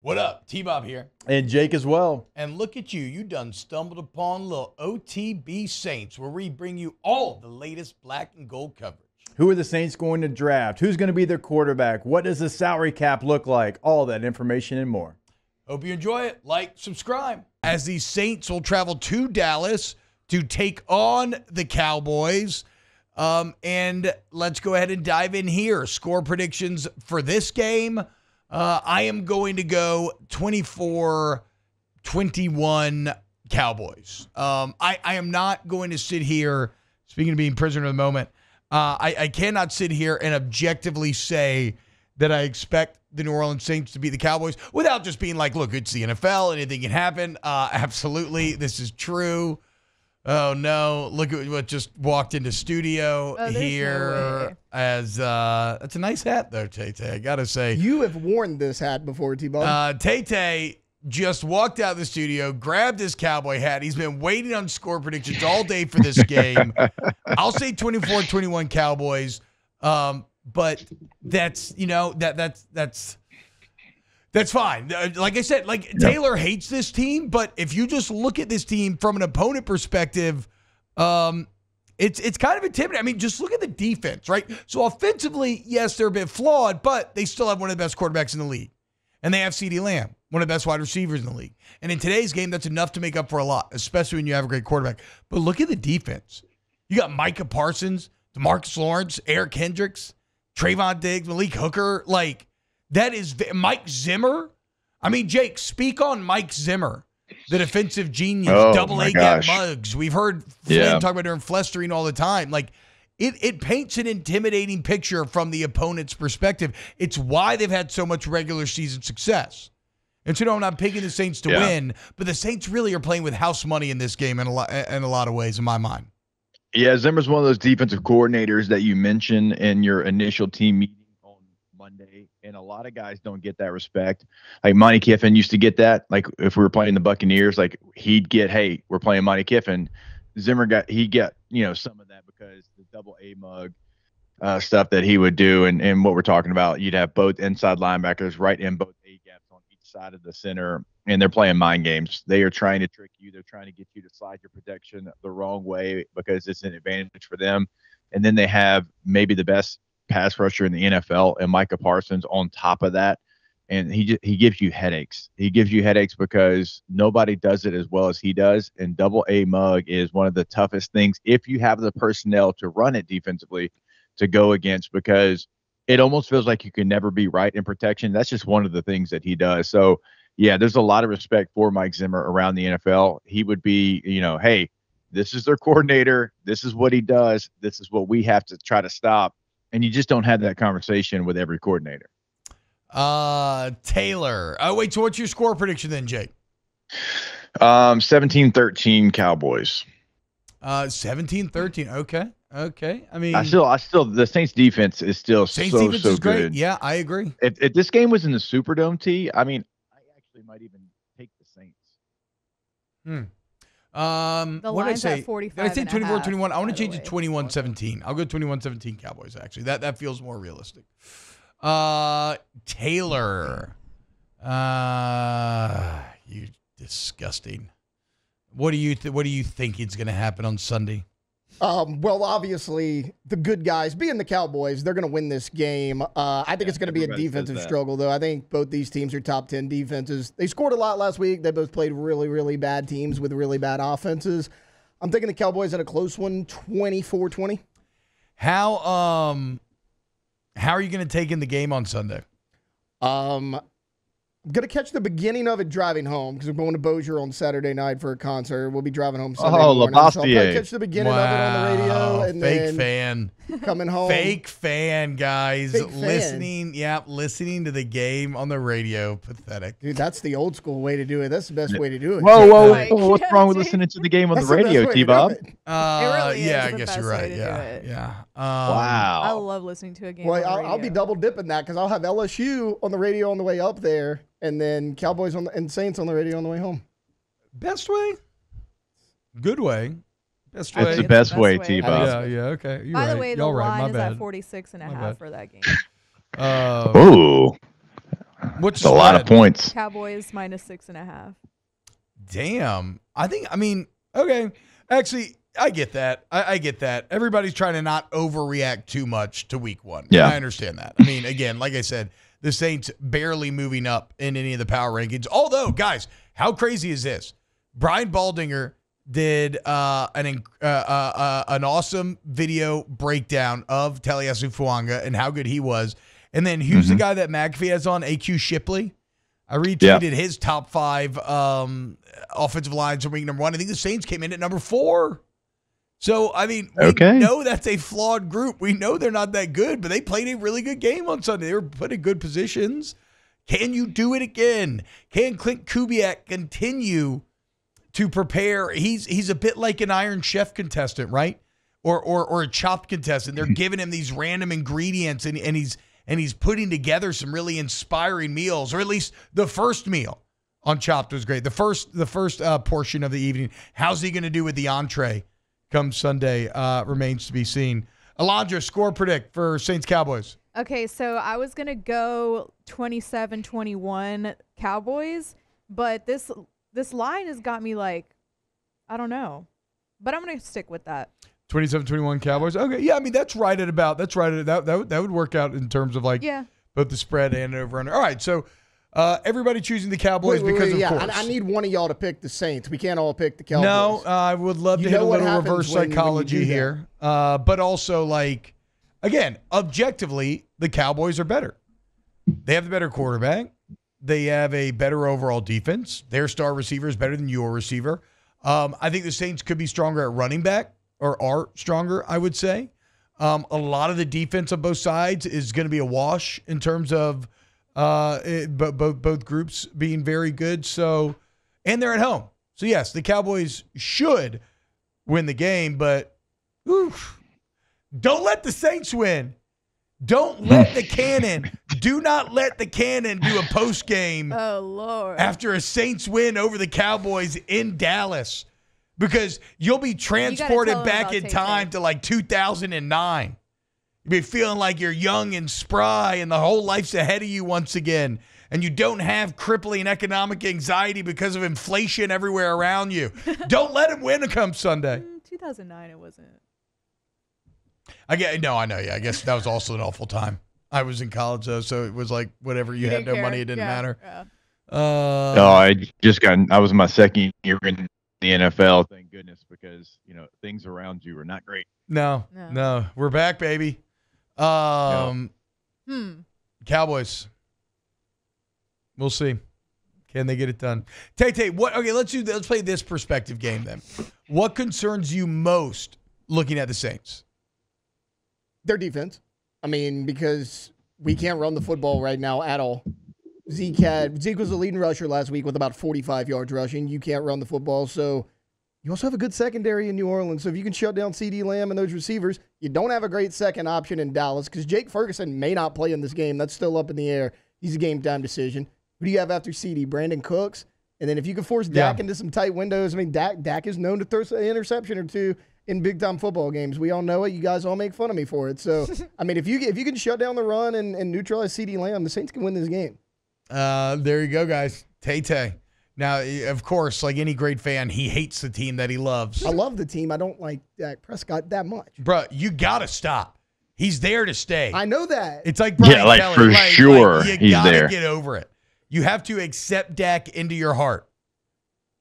What up? T-Bob here. And Jake as well. And look at you. You done stumbled upon little OTB Saints, where we bring you all the latest black and gold coverage. Who are the Saints going to draft? Who's going to be their quarterback? What does the salary cap look like? All that information and more. Hope you enjoy it. Like, subscribe. As the Saints will travel to Dallas to take on the Cowboys. And let's go ahead and dive in here. Score predictions for this game. I am going to go 24-21 Cowboys. I am not going to sit here, speaking of being prisoner of the moment, I cannot sit here and objectively say that I expect the New Orleans Saints to beat the Cowboys without just being like, look, it's the NFL. Anything can happen. Absolutely. This is true. Oh, no. Look at what just walked into studio here. No, as that's a nice hat, though, Tay-Tay. I got to say. You have worn this hat before, T-Bob. Tay-Tay just walked out of the studio, grabbed his cowboy hat. He's been waiting on score predictions all day for this game. I'll say 24-21 Cowboys. But that's, that's fine. Like I said, Taylor hates this team, but if you just look at this team from an opponent perspective, it's kind of intimidating. I mean, just look at the defense, right? So offensively, yes, they're a bit flawed, but they still have one of the best quarterbacks in the league. And they have CeeDee Lamb, one of the best wide receivers in the league. And in today's game, that's enough to make up for a lot, especially when you have a great quarterback. But look at the defense. You got Micah Parsons, DeMarcus Lawrence, Eric Hendricks, Trayvon Diggs, Malik Hooker. That is Mike Zimmer. I mean, Jake, speak on Mike Zimmer, the defensive genius, double A gap mugs. We've heard Flynn talk about during Flestering all the time. It paints an intimidating picture from the opponent's perspective. It's why they've had so much regular season success. And so, I'm not picking the Saints to win, but the Saints really are playing with house money in this game in a lot of ways, in my mind. Yeah, Zimmer's one of those defensive coordinators that you mentioned in your initial team meeting on Monday, and a lot of guys don't get that respect. Like Monty Kiffin used to get that. Like if we were playing the Buccaneers, he'd get, hey, we're playing Monty Kiffin. Zimmer he'd get some of that because the double A mug stuff that he would do, and what we're talking about, you'd have both inside linebackers right in both A gaps on each side of the center, and they're playing mind games. They are trying to trick you. They're trying to get you to slide your protection the wrong way because it's an advantage for them. And then they have maybe the best pass rusher in the NFL and Micah Parsons on top of that. And he gives you headaches. He gives you headaches because nobody does it as well as he does. And double A mug is one of the toughest things if you have the personnel to run it defensively to go against, because it almost feels like you can never be right in protection. That's just one of the things that he does. So, yeah, there's a lot of respect for Mike Zimmer around the NFL. He would be, hey, this is their coordinator. This is what he does. This is what we have to try to stop. And you just don't have that conversation with every coordinator. Taylor. Oh, wait, so what's your score prediction then, Jake? 17-13 Cowboys. 17-13. Okay. I mean, I still the Saints defense is still Saints so defense is great. good. Yeah, I agree. If this game was in the Superdome, I actually might even take the Saints. The What did I line's say? at 45 Did I say and a half, 24-21? I want by to change the it way. 21-17. I'll go 21-17 Cowboys, actually. That feels more realistic. Taylor. You disgusting. What do you think is going to happen on Sunday? Well, obviously, the good guys, being the Cowboys, they're going to win this game. I think it's going to be a defensive struggle, though. I think both these teams are top 10 defenses. They scored a lot last week. They both played really, really bad teams with really bad offenses. I'm thinking the Cowboys in a close one, 24-20. How are you going to take in the game on Sunday? I'm going to catch the beginning of it driving home because we're going to Bossier on Saturday night for a concert. We'll be driving home Sunday morning. So I'll probably catch the beginning of it on the radio. And fake fan. Coming home. Fake fan, guys. Fake fan. Listening to the game on the radio. Pathetic. Dude, that's the old school way to do it. That's the best way to do it. Whoa. What's wrong with listening to the game on the radio, T-Bob? It really is I the guess best you're way right. to do it. Yeah. Wow. I love listening to a game. Well, on the I'll be radio. double dipping that because I'll have LSU on the radio on the way up there, and then Cowboys and Saints on the radio on the way home. Best way? Good way. Best way. It's the best way, way. T-Bob. Yeah, okay. You're By right. the way, the Y'all right. line My is bad. at 46 and a My half bad. for that game. Ooh. What's a lot of points. Cowboys -6.5. Damn. Okay. Actually, I get that. I get that. Everybody's trying to not overreact too much to week 1. Yeah. I understand that. I mean, again, like I said, the Saints barely moving up in any of the power rankings. Although, guys, how crazy is this? Brian Baldinger did an awesome video breakdown of Taliesin Fuanga and how good he was. And then who's the guy that McAfee has on? AQ Shipley. I retweeted his top 5 offensive lines from week number 1. I think the Saints came in at number 4. So, I mean, we know that's a flawed group. We know they're not that good, but they played a really good game on Sunday. They were put in good positions. Can you do it again? Can Clint Kubiak continue to prepare? He's a bit like an Iron Chef contestant, right? Or a Chopped contestant. They're giving him these random ingredients, and he's putting together some really inspiring meals, or at least the first meal on Chopped was great. The first portion of the evening. How's he going to do with the entree come Sunday remains to be seen. Alondra, score predict for Saints-Cowboys. Okay, so I was going to go 27-21 Cowboys, but this line has got me like, I don't know. But I'm going to stick with that. 27-21 Cowboys. Okay, yeah, I mean that would work out in terms of like both the spread and over under. All right, so everybody choosing the Cowboys because of course. I need one of y'all to pick the Saints. We can't all pick the Cowboys. No, I would love to hit a little reverse psychology here, but also like again, objectively, the Cowboys are better. They have the better quarterback. They have a better overall defense. Their star receiver is better than your receiver. I think the Saints could be stronger at running back. Or are stronger, I would say. A lot of the defense on both sides is going to be a wash in terms of both groups being very good. So, and they're at home. So, yes, the Cowboys should win the game, but don't let the Saints win. Don't let the cannon. Do not let the cannon do a post game. Oh, Lord. After a Saints win over the Cowboys in Dallas. Because you'll be transported back in time to like 2009. You'll be feeling like you're young and spry and the whole life's ahead of you once again. And you don't have crippling economic anxiety because of inflation everywhere around you. Don't let him win come Sunday. 2009, it wasn't. I know. Yeah, I guess that was also an awful time. I was in college, though, so it was like whatever. You had no money. It didn't matter. Yeah. I was my second year in the NFL, thank goodness, because things around you are not great. No, we're back, baby. Cowboys. We'll see. Can they get it done? Tay, what? Okay, let's play this perspective game then. What concerns you most looking at the Saints? Their defense. I mean, because we can't run the football right now at all. Zeke was the leading rusher last week with about 45 yards rushing. You can't run the football, so you also have a good secondary in New Orleans. So if you can shut down CeeDee Lamb and those receivers, you don't have a great second option in Dallas because Jake Ferguson may not play in this game. That's still up in the air. He's a game-time decision. Who do you have after CeeDee? Brandon Cooks? And then if you can force Dak into some tight windows, I mean, Dak is known to throw an interception or two in big-time football games. We all know it. You guys all make fun of me for it. So, I mean, if you can shut down the run and neutralize CeeDee Lamb, the Saints can win this game. There you go, guys. Tay. Now, of course, like any great fan, he hates the team that he loves. I love the team. I don't like Dak Prescott that much. Bro, you got to stop. He's there to stay. I know that. It's like Brian Kelly. For sure, you got to get over it. You have to accept Dak into your heart.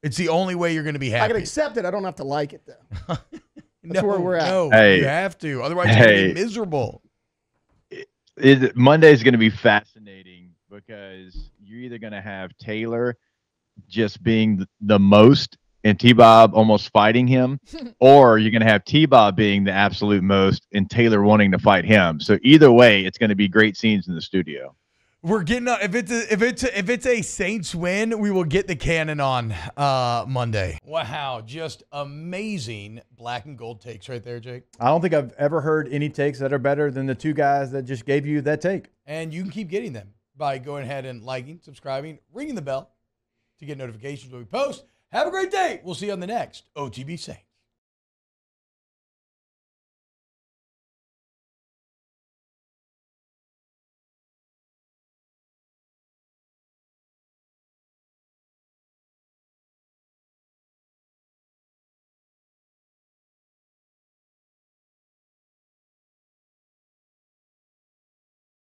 It's the only way you're going to be happy. I can accept it. I don't have to like it, though. That's where we're at. No, you have to. Otherwise, you're going to be miserable. Monday is going to be fascinating because you're either going to have Taylor just being the most and T-Bob almost fighting him, or you're going to have T-Bob being the absolute most and Taylor wanting to fight him. So either way, it's going to be great scenes in the studio. We're getting if it's a Saints win, we will get the cannon on Monday. Wow, just amazing black and gold takes right there, Jake. I don't think I've ever heard any takes that are better than the two guys that just gave you that take. And you can keep getting them by going ahead and liking, subscribing, ringing the bell to get notifications when we post. Have a great day. We'll see you on the next OTB Saints.